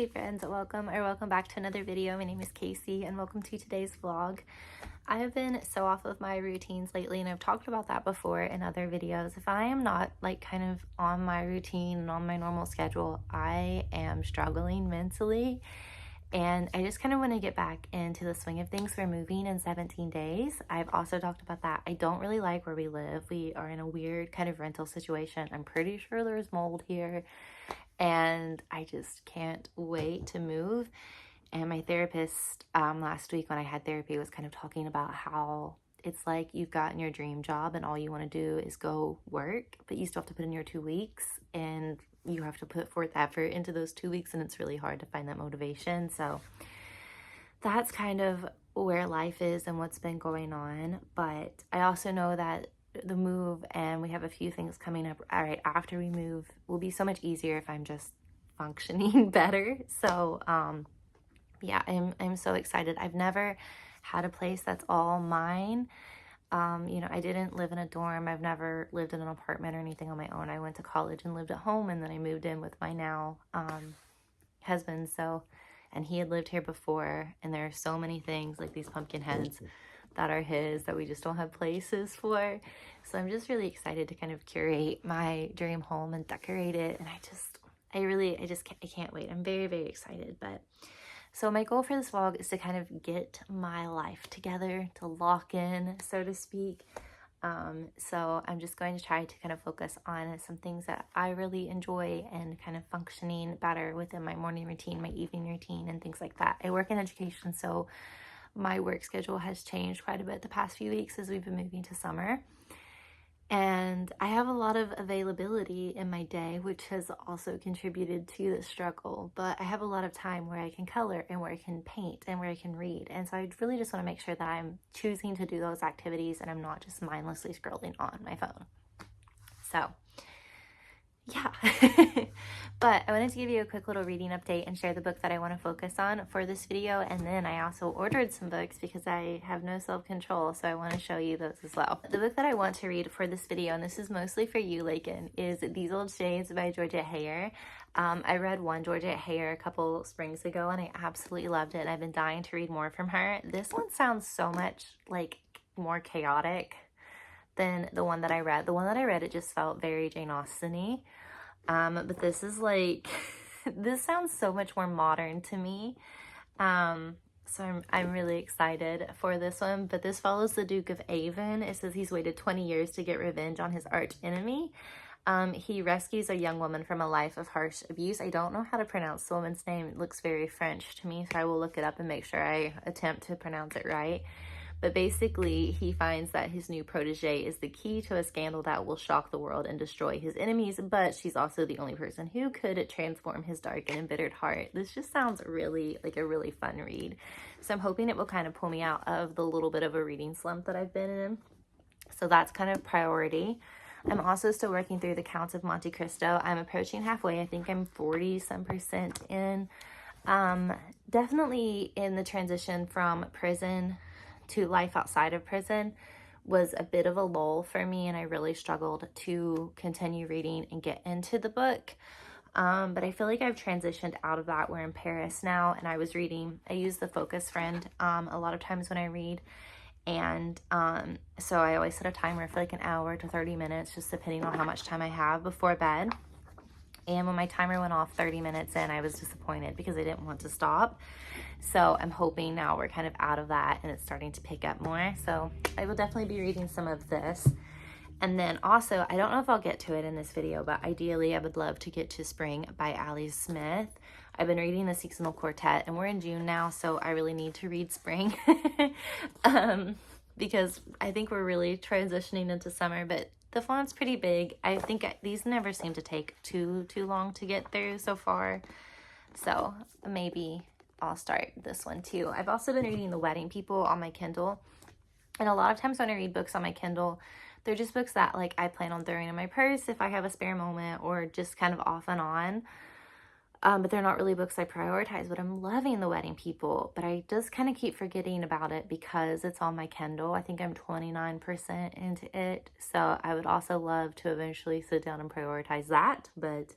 Hey friends, welcome back to another video. My name is Casey and welcome to today's vlog. I have been so off of my routines lately, and I've talked about that before in other videos. If I am not like kind of on my routine and on my normal schedule, I am struggling mentally, and I just kind of want to get back into the swing of things. We're moving in 17 days. I've also talked about that. I don't really like where we live. We are in a weird kind of rental situation. I'm pretty sure there's mold here, and I just can't wait to move. And my therapist last week when I had therapy was kind of talking about how it's like you've gotten your dream job and all you want to do is go work, but you still have to put in your 2 weeks and you have to put forth effort into those 2 weeks, and it's really hard to find that motivation. So that's kind of where life is and what's been going on. But I also know that the move, and we have a few things coming up right after we move, will be so much easier if I'm just functioning better. So yeah, I'm so excited. I've never had a place that's all mine. You know, I didn't live in a dorm. I've never lived in an apartment or anything on my own. I went to college and lived at home, and then I moved in with my now husband. So, and he had lived here before, and there are so many things like these pumpkin heads that are his that we just don't have places for. So I'm just really excited to kind of curate my dream home and decorate it. And I can't wait. I'm very, very excited. But so my goal for this vlog is to kind of get my life together, to lock in, so to speak. So I'm just going to try to kind of focus on some things that I really enjoy and kind of functioning better within my morning routine, my evening routine, and things like that. I work in education, so my work schedule has changed quite a bit the past few weeks as we've been moving to summer. And I have a lot of availability in my day, which has also contributed to the struggle. But I have a lot of time where I can color and where I can paint and where I can read. And so I really just want to make sure that I'm choosing to do those activities and I'm not just mindlessly scrolling on my phone. So yeah. But I wanted to give you a quick little reading update and share the book that I want to focus on for this video. And then I also ordered some books because I have no self-control, so I want to show you those as well. The book that I want to read for this video, and this is mostly for you, Lakin, is These Old Shades by Georgette. I read one Georgette a couple springs ago, and I absolutely loved it, and I've been dying to read more from her. This one sounds so much like more chaotic than the one that I read. The one that I read, it just felt very Jane Austen-y. But this is like, this sounds so much more modern to me. So I'm really excited for this one. But this follows the Duke of Avon. It says he's waited 20 years to get revenge on his arch enemy. He rescues a young woman from a life of harsh abuse. I don't know how to pronounce the woman's name. It looks very French to me, so I will look it up and make sure I attempt to pronounce it right. But basically, he finds that his new protege is the key to a scandal that will shock the world and destroy his enemies, but she's also the only person who could transform his dark and embittered heart. This just sounds really like a really fun read. So I'm hoping it will kind of pull me out of the little bit of a reading slump that I've been in. So that's kind of priority. I'm also still working through the Count of Monte Cristo. I'm approaching halfway. I think I'm 40% in. Definitely in the transition from prison to life outside of prison was a bit of a lull for me, and I really struggled to continue reading and get into the book. But I feel like I've transitioned out of that. We're in Paris now, and I use the Focus Friend a lot of times when I read, and so I always set a timer for like an hour to 30 minutes, just depending on how much time I have before bed. And when my timer went off 30 minutes in, I was disappointed because I didn't want to stop. So I'm hoping now we're kind of out of that and it's starting to pick up more. So I will definitely be reading some of this. And then also, I don't know if I'll get to it in this video, but ideally I would love to get to Spring by Alison Smith. I've been reading the Seasonal Quartet, and we're in June now, so I really need to read Spring. Because I think we're really transitioning into summer, but the font's pretty big. I think these never seem to take too long to get through so far. So maybe I'll start this one too. I've also been reading The Wedding People on my Kindle. And a lot of times when I read books on my Kindle, they're just books that like I plan on throwing in my purse if I have a spare moment, or just kind of off and on. But they're not really books I prioritize. But I'm loving The Wedding People, but I just kind of keep forgetting about it because it's on my Kindle. I think I'm 29% into it. So I would also love to eventually sit down and prioritize that, but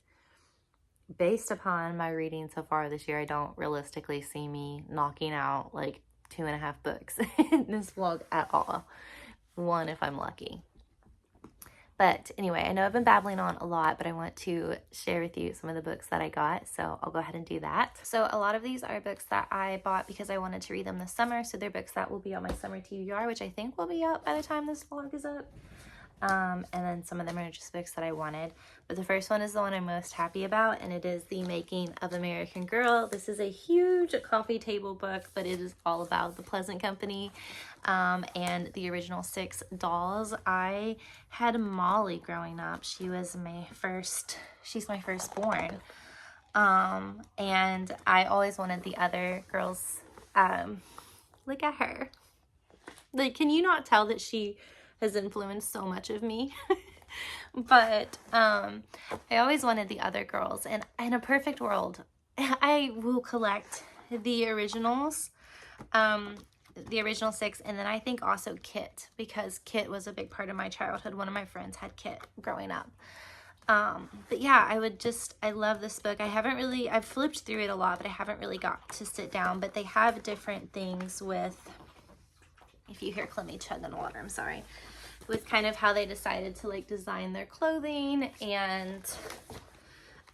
based upon my reading so far this year, I don't realistically see me knocking out like 2.5 books in this vlog at all. One if I'm lucky. But anyway, I know I've been babbling on a lot, but I want to share with you some of the books that I got, so I'll go ahead and do that. So a lot of these are books that I bought because I wanted to read them this summer, so they're books that will be on my summer TBR, which I think will be up by the time this vlog is up. And then some of them are just books that I wanted. But the first one is the one I'm most happy about, and it is The Making of American Girl. This is a huge coffee table book, but it is all about the Pleasant Company and the original 6 dolls. I had Molly growing up. She's my firstborn. And I always wanted the other girls. Look at her. Like, can you not tell that she has influenced so much of me? But I always wanted the other girls, and in a perfect world I will collect the originals, the original 6, and then I think also Kit, because Kit was a big part of my childhood. One of my friends had Kit growing up. But yeah, I love this book. I've flipped through it a lot, but I haven't really got to sit down. But they have different things with, if you hear Clemmy chugging water, I'm sorry, with kind of how they decided to like design their clothing, and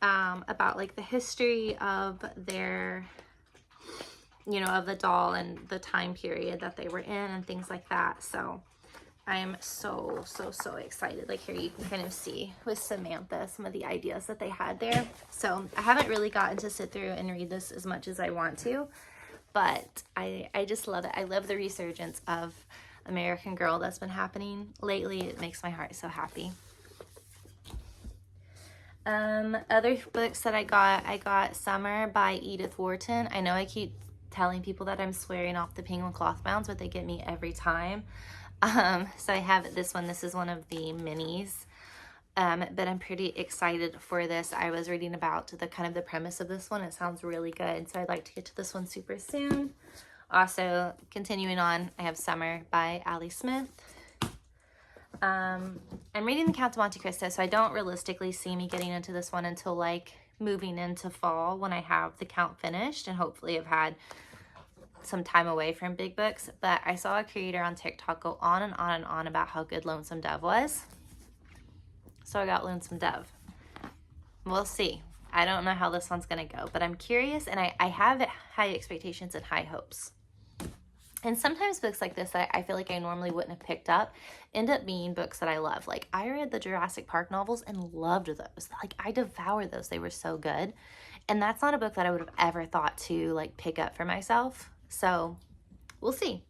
about like the history of their, you know, of the doll and the time period that they were in and things like that. So I'm so excited. Like, here you can kind of see with Samantha some of the ideas that they had there. So I haven't really gotten to sit through and read this as much as I want to, but I just love it. I love the resurgence of American Girl that's been happening lately. It makes my heart so happy. Other books that I got Summer by Edith Wharton. I know I keep telling people that I'm swearing off the Penguin Cloth Bounds, but they get me every time. So I have this one. This is one of the minis. But I'm pretty excited for this. I was reading about the premise of this one. It sounds really good, so I'd like to get to this one super soon. Also, continuing on, I have Summer by Ali Smith. I'm reading The Count of Monte Cristo, so I don't realistically see me getting into this one until like moving into fall, when I have The Count finished, and hopefully I've had some time away from big books. But I saw a creator on TikTok go on and on and on about how good Lonesome Dove was. So I got Lonesome Dove. We'll see. I don't know how this one's going to go, but I'm curious, and I have high expectations and high hopes. And sometimes books like this that I feel like I normally wouldn't have picked up end up being books that I love. Like, I read the Jurassic Park novels and loved those. Like, I devoured those. They were so good. And that's not a book that I would have ever thought to like pick up for myself. So we'll see.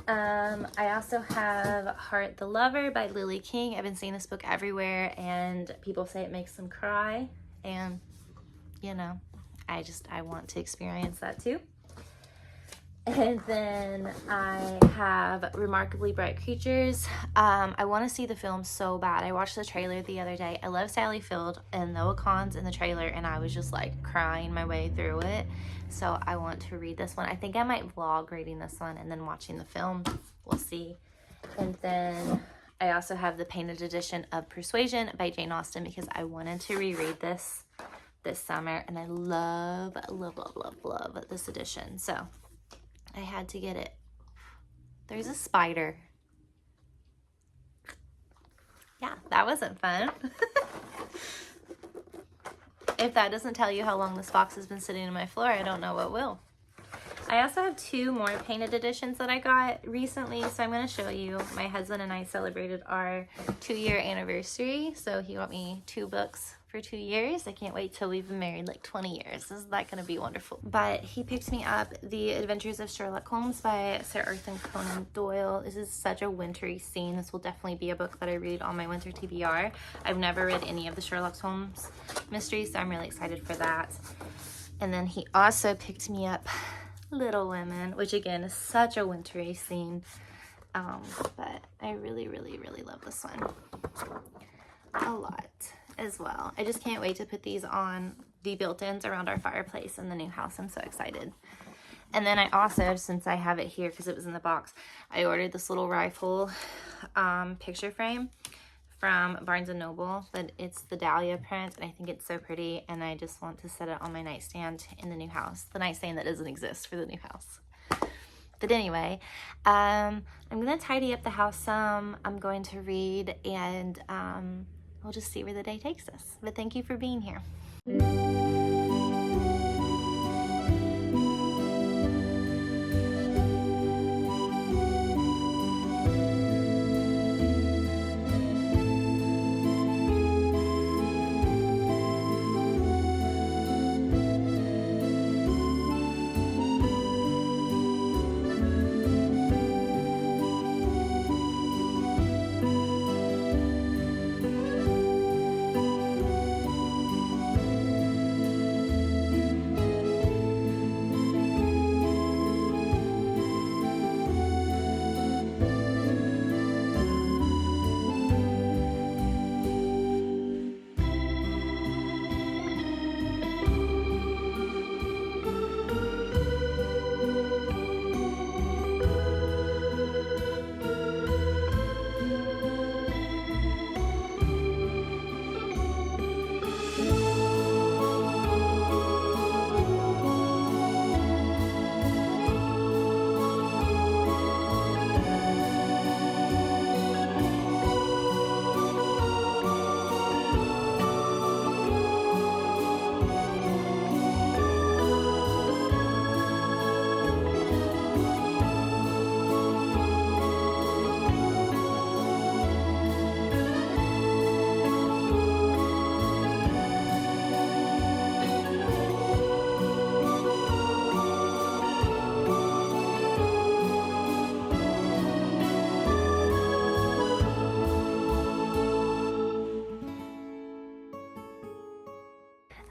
I also have Heart the Lover by Lily King. I've been seeing this book everywhere, and people say it makes them cry. And, you know, I want to experience that too. And then I have Remarkably Bright Creatures. I want to see the film so bad. I watched the trailer the other day. I love Sally Field and Noah Kahan's in the trailer, and I was just like crying my way through it. So I want to read this one. I think I might vlog reading this one and then watching the film. We'll see. And then I also have the painted edition of Persuasion by Jane Austen, because I wanted to reread this summer, and I love this edition. So I had to get it. There's a spider. Yeah, that wasn't fun. If that doesn't tell you how long this box has been sitting on my floor, I don't know what will. I also have 2 more painted editions that I got recently, so I'm going to show you. My husband and I celebrated our 2-year anniversary, so he got me 2 books for 2 years. I can't wait till we've been married like 20 years. Isn't that going to be wonderful? But he picked me up The Adventures of Sherlock Holmes by Sir Arthur Conan Doyle. This is such a wintry scene. This will definitely be a book that I read on my winter TBR. I've never read any of the Sherlock Holmes mysteries, so I'm really excited for that. And then he also picked me up Little Women, which again is such a wintry scene. But I really love this one a lot as well. I just can't wait to put these on the built-ins around our fireplace in the new house. I'm so excited. And then I also, since I have it here because it was in the box, I ordered this little rifle picture frame from Barnes & Noble, but it's the Dahlia print, and I think it's so pretty, and I just want to set it on my nightstand in the new house. The nightstand that doesn't exist for the new house. But anyway, I'm going to tidy up the house some. I'm going to read, and we'll just see where the day takes us. But thank you for being here.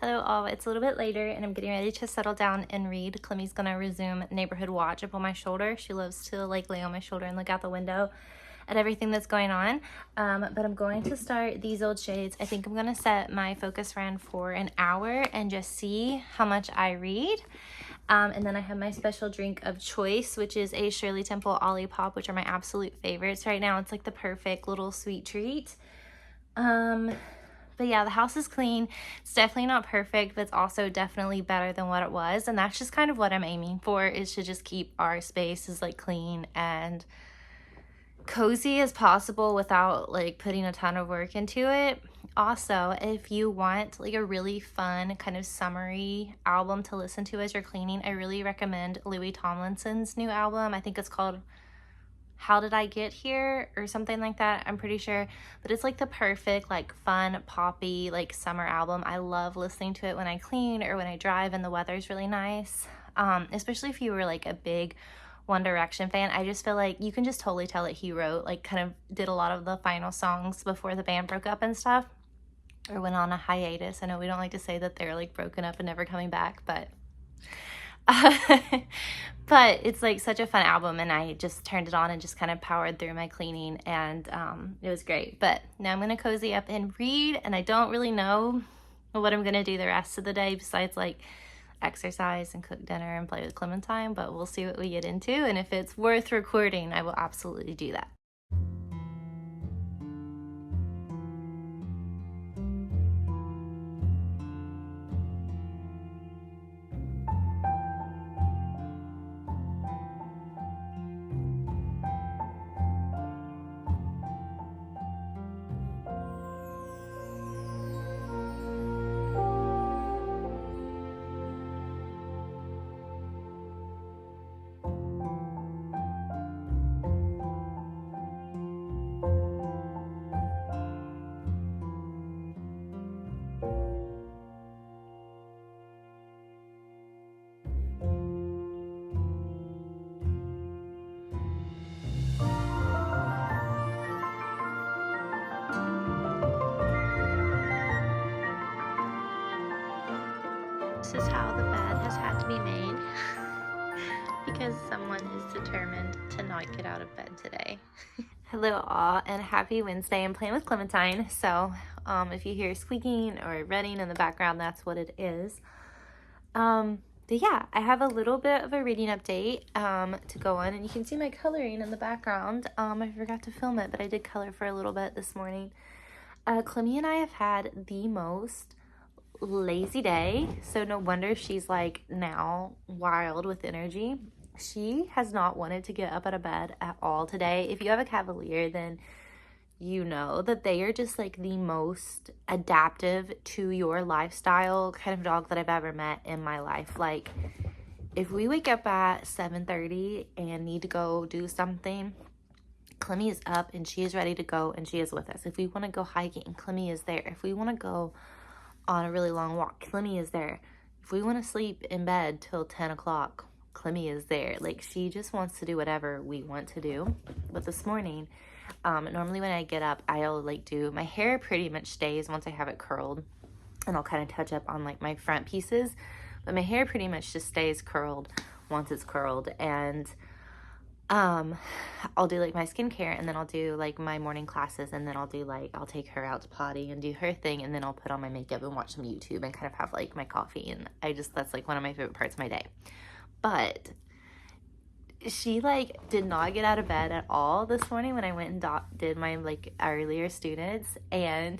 Hello all, it's a little bit later and I'm getting ready to settle down and read. Clemmie's gonna resume neighborhood watch up on my shoulder. She loves to like lay on my shoulder and look out the window at everything that's going on. But I'm going to start These Old Shades. I think I'm gonna set my focus run for an hour and just see how much I read. And then I have my special drink of choice, which is a Shirley Temple Olipop, which are my absolute favorites right now. It's like the perfect little sweet treat. But yeah, the house is clean. It's definitely not perfect, but it's also definitely better than what it was. And that's just kind of what I'm aiming for, is to just keep our spaces like clean and cozy as possible without like putting a ton of work into it. Also, if you want like a really fun kind of summery album to listen to as you're cleaning, I really recommend Louis Tomlinson's new album. I think it's called How Did I Get Here or something like that, I'm pretty sure. But it's like the perfect like fun poppy like summer album. I love listening to it when I clean or when I drive and the weather's really nice. Especially if you were like a big One Direction fan. I just feel like you can just totally tell that he wrote, like kind of did a lot of the final songs before the band broke up and stuff, or went on a hiatus. I know we don't like to say that they're like broken up and never coming back, but but it's like such a fun album, and I just turned it on and just kind of powered through my cleaning, and it was great. But now I'm gonna cozy up and read, and I don't really know what I'm gonna do the rest of the day besides like exercise and cook dinner and play with Clementine, but we'll see what we get into, and if it's worth recording, I will absolutely do that. This is how the bed has had to be made because someone is determined to not get out of bed today. Hello all, and happy Wednesday. I'm playing with Clementine, so if you hear squeaking or running in the background, that's what it is. But yeah, I have a little bit of a reading update to go on, and you can see my coloring in the background. I forgot to film it, but I did color for a little bit this morning. Clemmy and I have had the most lazy day, so no wonder she's like now wild with energy. She has not wanted to get up out of bed at all today. If you have a Cavalier, then you know that they are just like the most adaptive to your lifestyle kind of dog that I've ever met in my life. Like, if we wake up at 7:30 and need to go do something, Clemmy is up and she is ready to go and she is with us. If we want to go hiking, Clemmy is there. If we want to go on a really long walk, Clemmy is there. If we want to sleep in bed till 10 o'clock, Clemmy is there. Like, she just wants to do whatever we want to do. But this morning, normally when I get up, I'll like do my hair pretty much stays once I have it curled, and I'll kind of touch up on like my front pieces, but my hair pretty much just stays curled once it's curled. And I'll do like my skincare, and then I'll do like my morning classes, and then I'll take her out to potty and do her thing, and then I'll put on my makeup and watch some YouTube and kind of have like my coffee. And that's like one of my favorite parts of my day. But she like did not get out of bed at all this morning when I went and did my like earlier students, and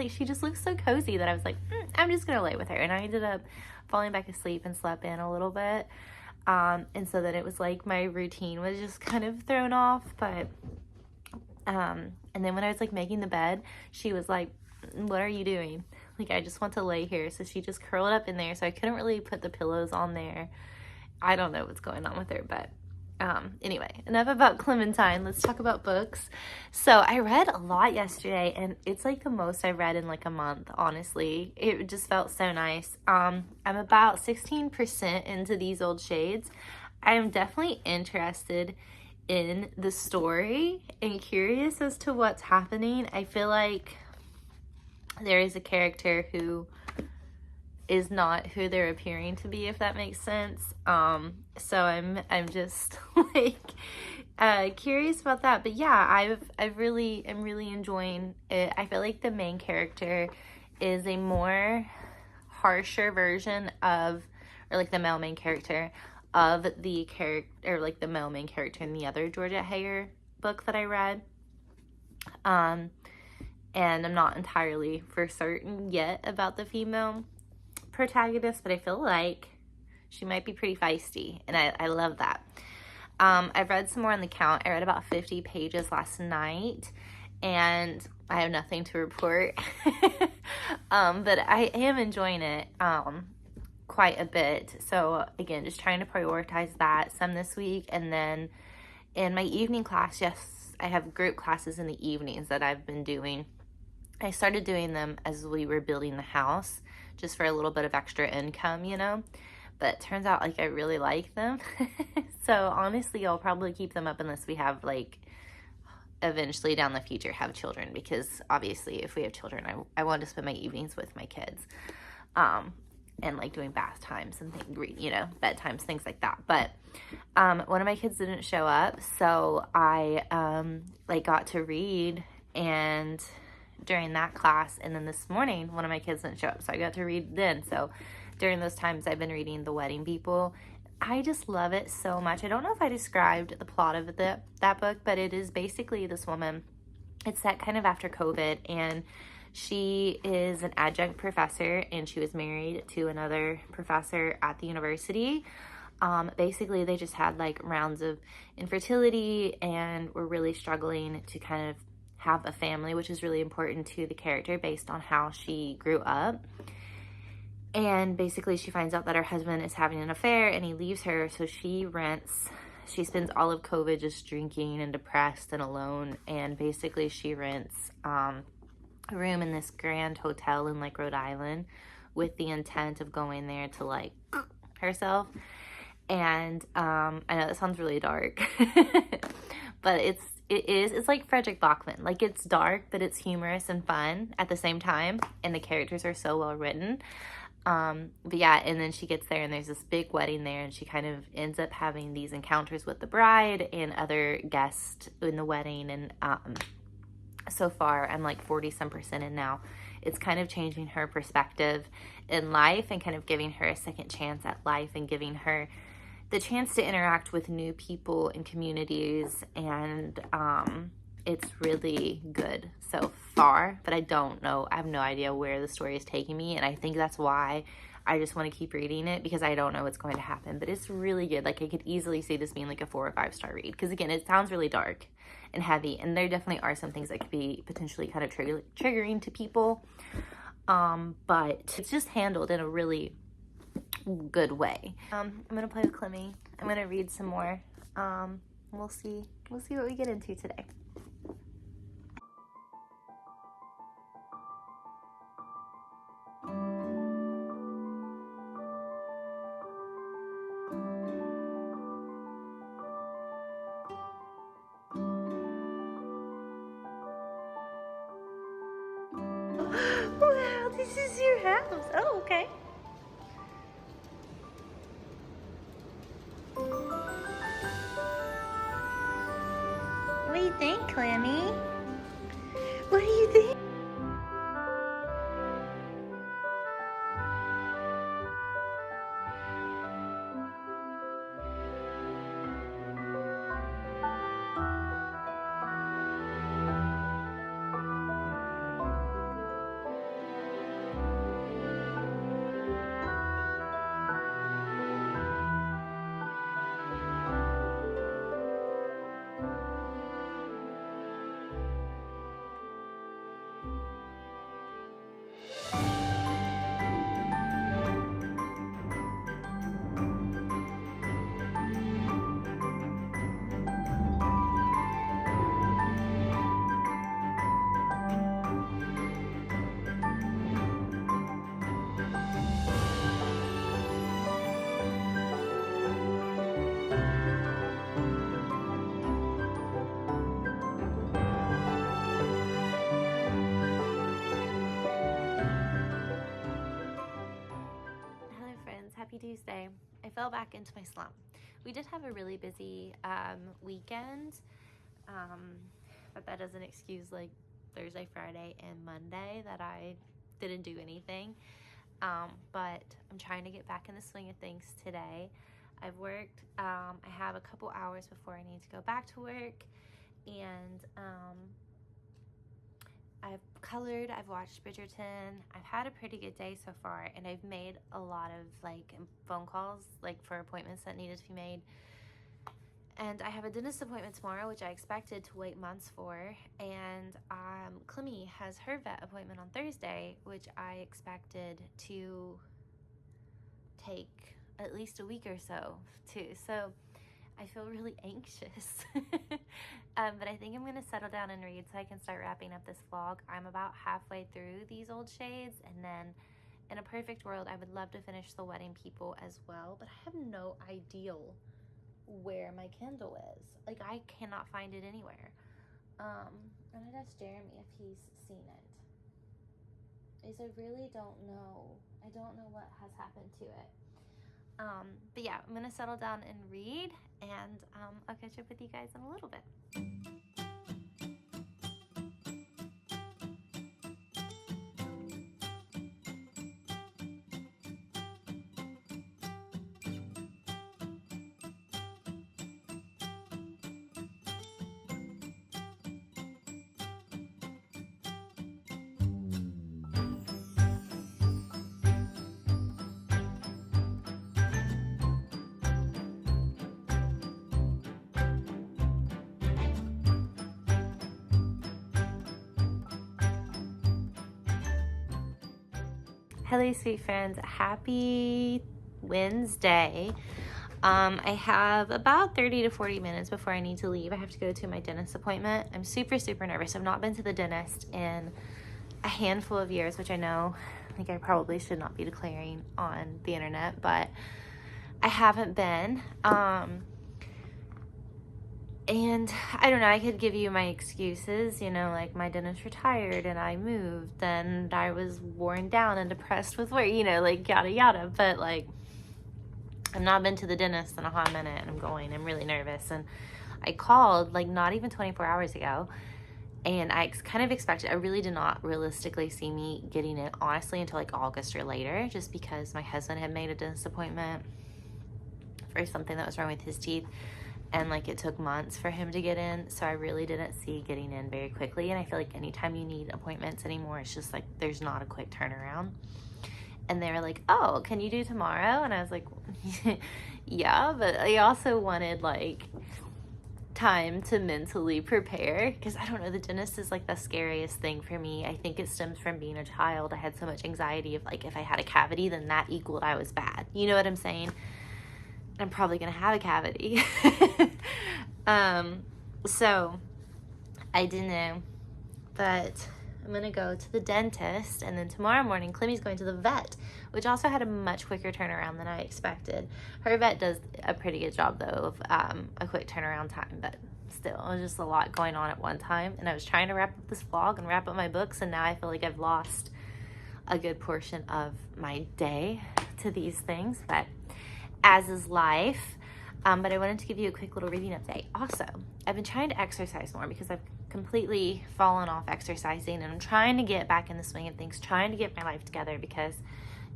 she just looked so cozy that I was like, I'm just gonna lay with her. And I ended up falling back asleep and slept in a little bit. And so then it was like my routine was just kind of thrown off. But and then when I was like making the bed, she was like, what are you doing? Like, I just want to lay here. So she just curled up in there, so I couldn't really put the pillows on there. I don't know what's going on with her, but anyway, enough about Clementine. Let's talk about books. So I read a lot yesterday, and it's like the most I've read in like a month, honestly. It just felt so nice. I'm about 16% into These Old Shades. I'm definitely interested in the story and curious as to what's happening. I feel like there is a character who is not who they're appearing to be, if that makes sense. So I'm just like curious about that. But yeah, I'm really enjoying it. I feel like the main character is a more harsher version of, or like the male main character of the character, or like the male main character in the other Georgette Heyer book that I read. And I'm not entirely for certain yet about the female protagonist, but I feel like she might be pretty feisty, and I love that. I've read some more on the count. I read about 50 pages last night, and I have nothing to report. But I am enjoying it quite a bit. So again, just trying to prioritize that some this week. And then in my evening class, yes, I have group classes in the evenings that I've been doing. I started doing them as we were building the house, just for a little bit of extra income, you know, but it turns out like I really like them. So honestly, I'll probably keep them up unless we have like eventually down the future have children, because obviously if we have children, I want to spend my evenings with my kids, and like doing bath times and things, you know, bedtimes, things like that. But one of my kids didn't show up, so I like got to read and during that class, and then this morning one of my kids didn't show up, so I got to read then. So during those times I've been reading The Wedding People. I just love it so much. I don't know if I described the plot of that book, but it is basically this woman, it's set kind of after COVID, and she is an adjunct professor, and she was married to another professor at the university. Basically they just had like rounds of infertility and were really struggling to kind of have a family, which is really important to the character based on how she grew up. And basically she finds out that her husband is having an affair and he leaves her, so she spends all of COVID just drinking and depressed and alone, and basically she rents a room in this grand hotel in like Rhode Island with the intent of going there to like herself. And I know that sounds really dark, but it's like Frederick Bachman. Like, it's dark, but it's humorous and fun at the same time, and the characters are so well written. But yeah, and then she gets there and there's this big wedding there, and she kind of ends up having these encounters with the bride and other guests in the wedding. And so far I'm like 40-some% in now. It's kind of changing her perspective in life and kind of giving her a second chance at life, and giving her the chance to interact with new people and communities. And it's really good so far, but I don't know. I have no idea where the story is taking me, and I think that's why I just want to keep reading it, because I don't know what's going to happen. But it's really good. Like, I could easily see this being like a 4 or 5 star read, because again, it sounds really dark and heavy, and there definitely are some things that could be potentially kind of triggering to people, but it's just handled in a really good way. I'm gonna play with Clemmy. I'm gonna read some more. We'll see what we get into today. Wow, this is your house. Oh, okay. What do you think, Clemmy? What do you think? Happy Tuesday. I fell back into my slump. We did have a really busy weekend, but that doesn't excuse like Thursday, Friday, and Monday that I didn't do anything. But I'm trying to get back in the swing of things today. I've worked, I have a couple hours before I need to go back to work, and I've colored, I've watched Bridgerton, I've had a pretty good day so far, and I've made a lot of like phone calls like for appointments that needed to be made. And I have a dentist appointment tomorrow, which I expected to wait months for, and Clemmy has her vet appointment on Thursday, which I expected to take at least a week or so too. So I feel really anxious. But I think I'm gonna settle down and read so I can start wrapping up this vlog. I'm about halfway through these old shades, and then in a perfect world I would love to finish The Wedding People as well, but I have no idea where my Kindle is. Like, I cannot find it anywhere. And I asked Jeremy if he's seen it. I really don't know. I don't know what has happened to it. But yeah, I'm gonna settle down and read, and I'll catch up with you guys in a little bit. Hello, sweet friends. Happy Wednesday. I have about 30 to 40 minutes before I need to leave. I have to go to my dentist appointment. I'm super, super nervous. I've not been to the dentist in a handful of years, which I know, like, I probably should not be declaring on the internet, but I haven't been. And I don't know, I could give you my excuses, you know, like my dentist retired and I moved and I was worn down and depressed with work, you know, like yada yada. But like, I've not been to the dentist in a hot minute, and I'm really nervous. And I called like not even 24 hours ago, and I kind of expected, I really did not realistically see me getting it honestly until like August or later, just because my husband had made a dentist appointment for something that was wrong with his teeth. and like it took months for him to get in, so I really didn't see getting in very quickly. And I feel like anytime you need appointments anymore, it's just like there's not a quick turnaround. And they were like, oh, can you do tomorrow? And I was like, yeah, but I also wanted like time to mentally prepare, because I don't know, the dentist is like the scariest thing for me. I think it stems from being a child. I had so much anxiety of like, if I had a cavity, then that equaled I was bad. You know what I'm saying? I'm probably gonna have a cavity. So I didn't know, but I'm gonna go to the dentist, and then tomorrow morning Climmy's going to the vet, which also had a much quicker turnaround than I expected. Her vet does a pretty good job though of a quick turnaround time, but still, it was just a lot going on at one time, and I was trying to wrap up this vlog and wrap up my books, and now I feel like I've lost a good portion of my day to these things, but as is life. But I wanted to give you a quick little reading update. Also, I've been trying to exercise more because I've completely fallen off exercising, and I'm trying to get back in the swing of things, trying to get my life together, because,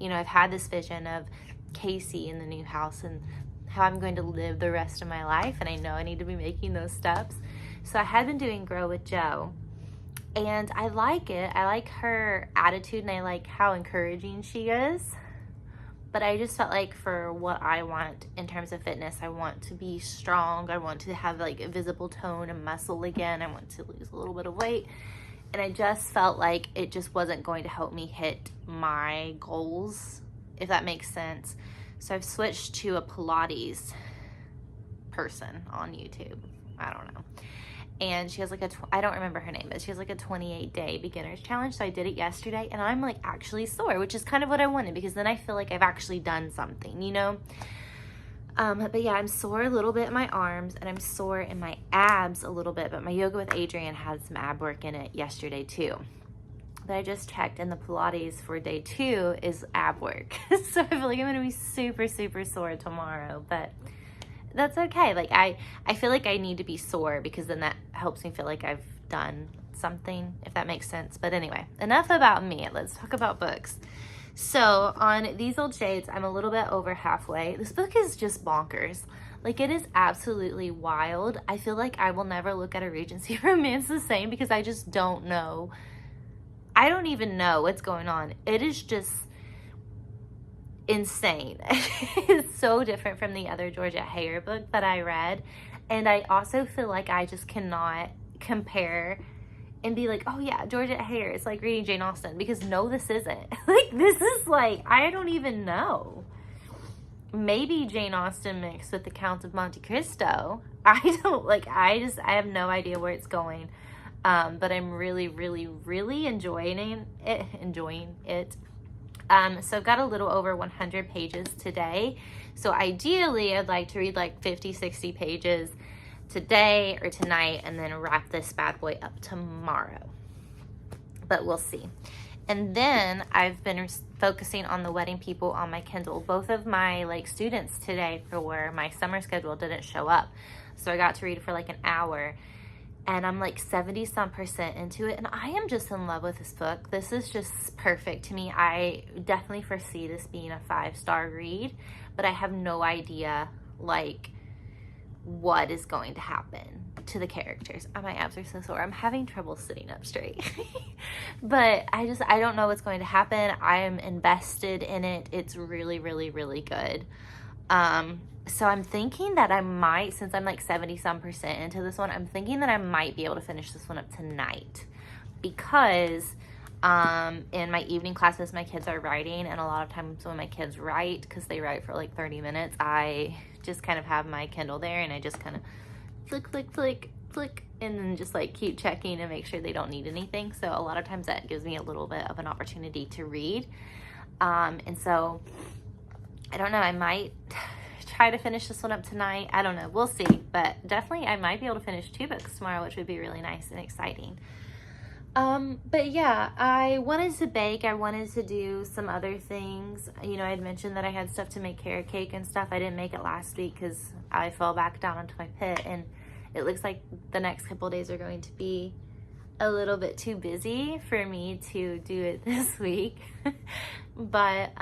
you know, I've had this vision of Casey in the new house and how I'm going to live the rest of my life, and I know I need to be making those steps. So I had been doing Grow with Joe, and I like it. I like her attitude, and I like how encouraging she is. But I just felt like for what I want in terms of fitness, I want to be strong. I want to have like a visible tone and muscle again. I want to lose a little bit of weight. And I just felt like it just wasn't going to help me hit my goals, if that makes sense. So I've switched to a Pilates person on YouTube. I don't know. And she has like I don't remember her name, but she has like a 28-day beginner's challenge. So I did it yesterday, and I'm like actually sore, which is kind of what I wanted, because then I feel like I've actually done something, you know? But yeah, I'm sore a little bit in my arms, and I'm sore in my abs a little bit, but my Yoga with Adriene had some ab work in it yesterday too. But I just checked, and the Pilates for day 2 is ab work. So I feel like I'm gonna be super, super sore tomorrow, but that's okay. Like I feel like I need to be sore, because then that helps me feel like I've done something, if that makes sense. But anyway, enough about me. Let's talk about books. So on These Old Shades, I'm a little bit over halfway. This book is just bonkers. Like, it is absolutely wild. I feel like I will never look at a Regency Romance the same, because I just don't know. I don't even know what's going on. It is just insane. It's so different from the other Georgette book that I read, and I also feel like I just cannot compare and be like, oh yeah, Georgette is like reading Jane Austen, because no, this isn't. Like, this is like, I don't even know. Maybe Jane Austen mixed with the Count of Monte Cristo. I don't, like, I have no idea where it's going. But I'm really, really, really enjoying it. So I've got a little over 100 pages today. So ideally, I'd like to read like 50, 60 pages today or tonight, and then wrap this bad boy up tomorrow. But we'll see. And then I've been focusing on The Wedding People on my Kindle. Both of my like students today for my summer schedule didn't show up. So I got to read for like an hour. And I'm like 70% into it, and I am just in love with this book. This is just perfect to me. I definitely foresee this being a 5-star read, but I have no idea like what is going to happen to the characters. My abs are so sore. I'm having trouble sitting up straight. But I don't know what's going to happen. I am invested in it. It's really, really, really good. So I'm thinking that I might, since I'm like 70% into this one, I'm thinking that I might be able to finish this one up tonight, because in my evening classes, my kids are writing, and a lot of times when my kids write, because they write for like 30 minutes, I just kind of have my Kindle there, and I just kind of flick, flick, flick, flick, and then just like keep checking and make sure they don't need anything. So a lot of times that gives me a little bit of an opportunity to read. And so I don't know, I might try to finish this one up tonight. I don't know, we'll see. But definitely I might be able to finish 2 books tomorrow, which would be really nice and exciting. But yeah, I wanted to bake. I wanted to do some other things. You know, I had mentioned that I had stuff to make carrot cake and stuff. I didn't make it last week because I fell back down into my pit, and it looks like the next couple of days are going to be a little bit too busy for me to do it this week. But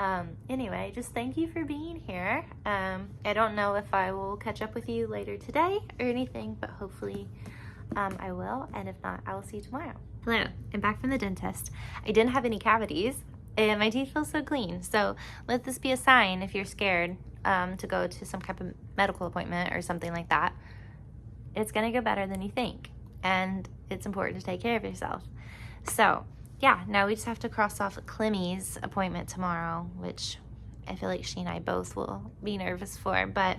anyway, just thank you for being here. I don't know if I will catch up with you later today or anything, but hopefully I will, and if not, I will see you tomorrow. Hello, I'm back from the dentist. I didn't have any cavities, and my teeth feel so clean. So let this be a sign if you're scared to go to some type of medical appointment or something like that. It's gonna go better than you think, and it's important to take care of yourself. So yeah, now we just have to cross off Clemmy's appointment tomorrow, which I feel like she and I both will be nervous for, but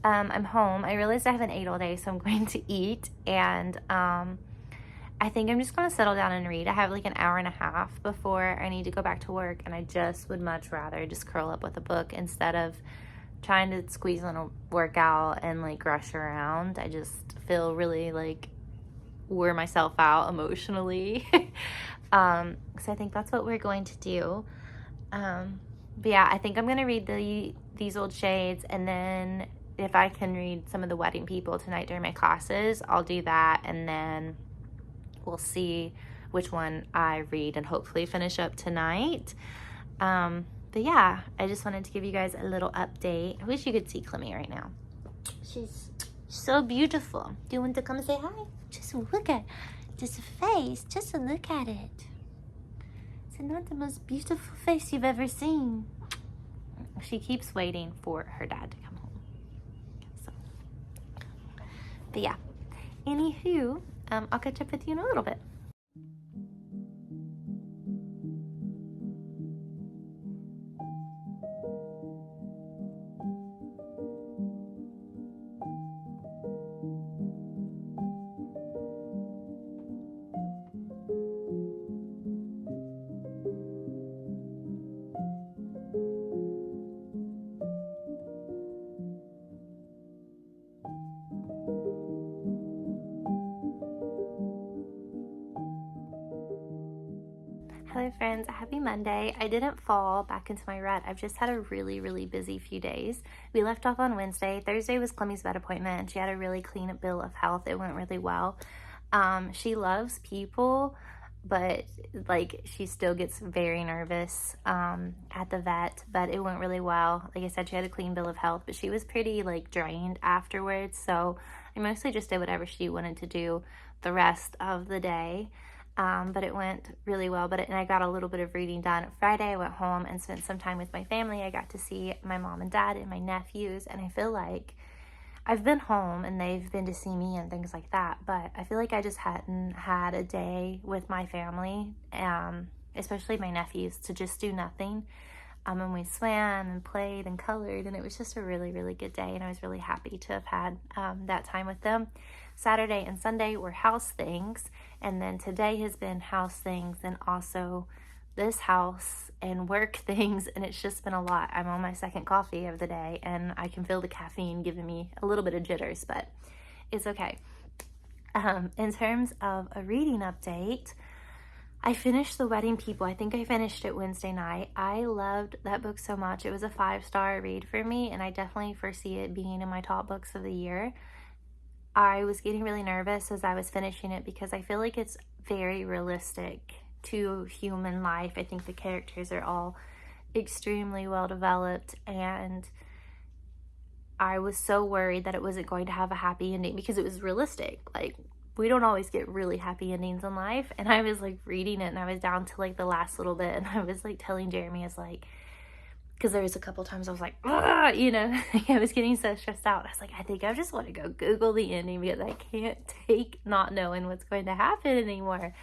I'm home. I realized I haven't ate all day, so I'm going to eat, and I think I'm just going to settle down and read. I have like an hour and a half before I need to go back to work, and I just would much rather just curl up with a book instead of trying to squeeze in a workout and like rush around. I just feel really like wear myself out emotionally. So I think that's what we're going to do. But yeah, I think I'm going to read These Old Shades, and then if I can read some of the Wedding People tonight during my classes, I'll do that, and then we'll see which one I read and hopefully finish up tonight. But yeah, I just wanted to give you guys a little update. I wish you could see Clemmy right now. She's so beautiful. Do you want to come say hi? Just look at this face. Just look at it. It's not the most beautiful face you've ever seen. She keeps waiting for her dad to come home. So. But yeah, anywho, I'll catch up with you in a little bit. Hello friends, happy Monday. I didn't fall back into my rut. I've just had a really busy few days. We left off on Wednesday. Thursday was Clemmy's vet appointment, and she had a really clean bill of health. It went really well. She loves people, but like she still gets very nervous at the vet, but it went really well. Like I said, she had a clean bill of health, but she was pretty like drained afterwards, so I mostly just did whatever she wanted to do the rest of the day. But it went really well, and I got a little bit of reading done. Friday, I went home and spent some time with my family. I got to see my mom and dad and my nephews, and I feel like I've been home and they've been to see me and things like that, but I feel like I just hadn't had a day with my family, especially my nephews, to just do nothing. And we swam and played and colored, and it was just a really good day, and I was really happy to have had that time with them. Saturday and Sunday were house things, and then today has been house things and also this house and work things, and it's just been a lot. I'm on my second coffee of the day, and I can feel the caffeine giving me a little bit of jitters, but it's okay. In terms of a reading update, I finished The Wedding People. I think I finished it Wednesday night. I loved that book so much. It was a 5-star read for me, and I definitely foresee it being in my top books of the year. I was getting really nervous as I was finishing it because I feel like it's very realistic to human life. I think the characters are all extremely well developed, and I was so worried that it wasn't going to have a happy ending because it was realistic. Like, we don't always get really happy endings in life, and I was like reading it, and I was down to like the last little bit, and I was like telling Jeremy, I was like, because there was a couple times I was like, you know, I was getting so stressed out. I was like, I think I just want to go Google the ending because I can't take not knowing what's going to happen anymore.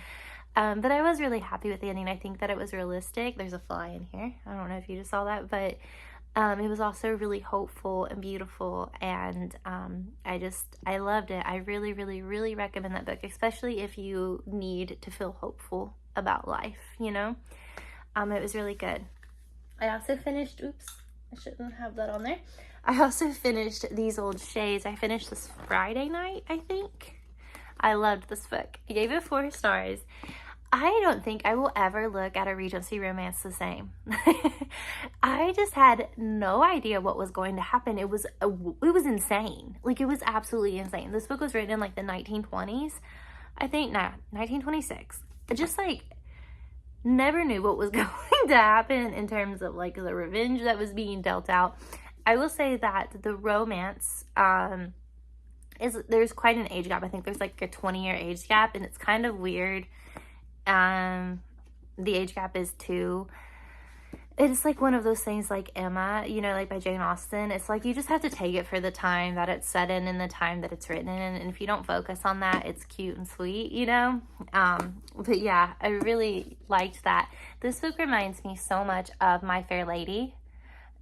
But I was really happy with the ending. I think that it was realistic. There's a fly in here. I don't know if you just saw that, but it was also really hopeful and beautiful, and I loved it. I really recommend that book, especially if you need to feel hopeful about life, you know? It was really good. I also finished, oops, I shouldn't have that on there. I also finished These Old Shades. I finished this Friday night, I think. I loved this book. I gave it 4 stars. I don't think I will ever look at a Regency romance the same. I just had no idea what was going to happen. It was insane. Like, it was absolutely insane. This book was written in like the 1920s. I think, no, 1926. I just, like, never knew what was going to happen in terms of, like, the revenge that was being dealt out. I will say that the romance, there's quite an age gap. I think there's, like, a 20-year age gap, and it's kind of weird. The age gap is 2. It's like one of those things like Emma, you know, like by Jane Austen. It's like you just have to take it for the time that it's set in and the time that it's written in. And if you don't focus on that, it's cute and sweet, you know? But yeah, I really liked that. This book reminds me so much of My Fair Lady.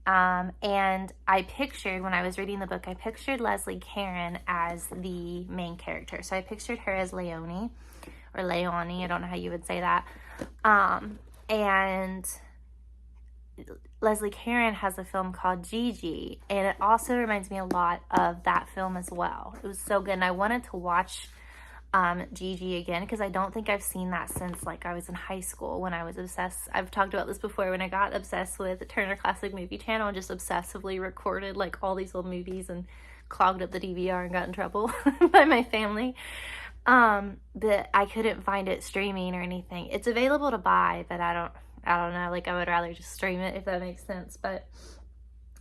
And I pictured, when I was reading the book, I pictured Leslie Caron as the main character. So I pictured her as Leonie, or Leonie, I don't know how you would say that. And Leslie Caron has a film called Gigi, and it also reminds me a lot of that film as well. It was so good, and I wanted to watch Gigi again, because I don't think I've seen that since, like, I was in high school when I was obsessed. I've talked about this before, when I got obsessed with Turner Classic Movie Channel and just obsessively recorded, like, all these old movies and clogged up the DVR and got in trouble by my family. But I couldn't find it streaming or anything. It's available to buy, but I don't know, like, I would rather just stream it, if that makes sense. But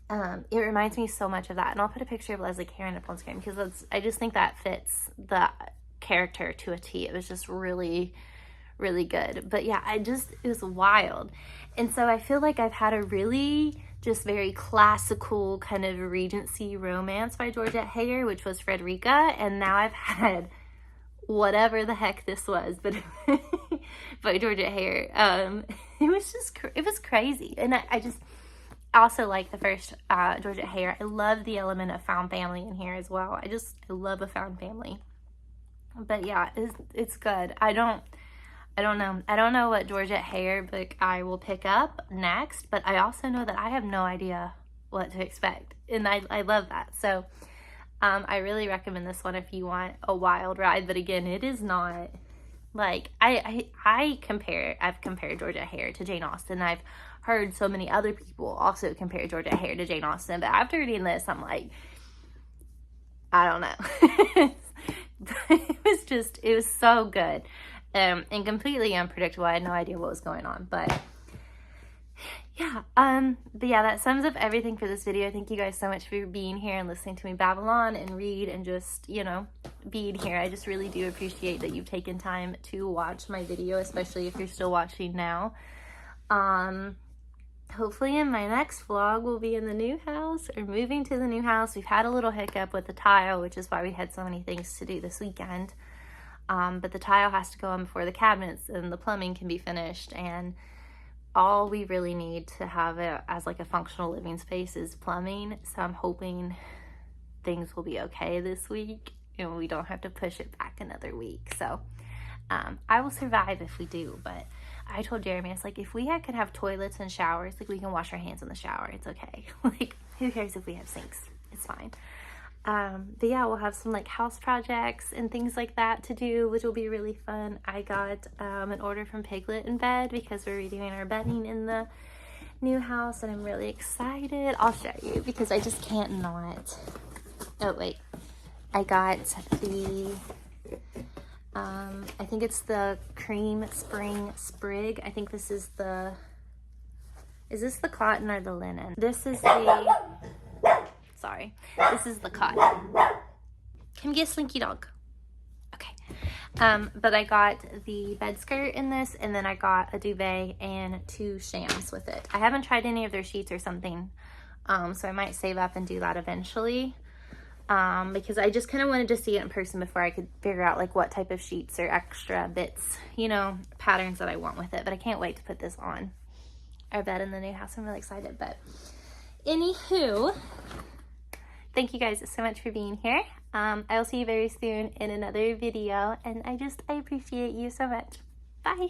it reminds me so much of that, and I'll put a picture of Leslie Caron up on screen, because I just think that fits the character to a T. It was just really, really good. But yeah, it was wild. And so I feel like I've had a really just very classical kind of Regency romance by Georgette Heyer, which was Frederica, and now I've had whatever the heck this was, but by Georgette Heyer. It was crazy. And I just also like the first Georgette Heyer. I love the element of found family in here as well. I love a found family. But yeah, it's good. I don't know. I don't know what Georgette Heyer book I will pick up next, but I also know that I have no idea what to expect, and I love that. So I really recommend this one if you want a wild ride. But again, it is not like I've compared Georgette Heyer to Jane Austen. I've heard so many other people also compare Georgette Heyer to Jane Austen, but after reading this, I'm like, I don't know. It was so good, and completely unpredictable. I had no idea what was going on, but yeah, that sums up everything for this video. Thank you guys so much for being here and listening to me babble on and read and just, you know, being here. I just really do appreciate that you've taken time to watch my video, especially if you're still watching now. Hopefully in my next vlog we'll be in the new house or moving to the new house. We've had a little hiccup with the tile, which is why we had so many things to do this weekend. But the tile has to go on before the cabinets and the plumbing can be finished, and all we really need to have it as like a functional living space is plumbing. So I'm hoping things will be okay this week and we don't have to push it back another week. So I will survive if we do. But I told Jeremy, I was like, if we could have toilets and showers, like we can wash our hands in the shower, it's okay. Like, who cares if we have sinks? It's fine. But yeah, we'll have some like house projects and things like that to do, which will be really fun. I got an order from Piglet in bed because we're redoing our bedding in the new house, and I'm really excited. I'll show you because I just can't not. Oh wait, I got the I think it's the Cream Spring Sprig. I think this is the, is this the cotton or the linen? This is the, sorry, this is the cotton. Come get Slinky Dog. Okay. But I got the bed skirt in this, and then I got a duvet and 2 shams with it. I haven't tried any of their sheets or something, so I might save up and do that eventually. Because I just kind of wanted to see it in person before I could figure out like what type of sheets or extra bits, you know, patterns that I want with it. But I can't wait to put this on our bed in the new house. I'm really excited. But anywho, thank you guys so much for being here. I will see you very soon in another video, and I appreciate you so much. Bye.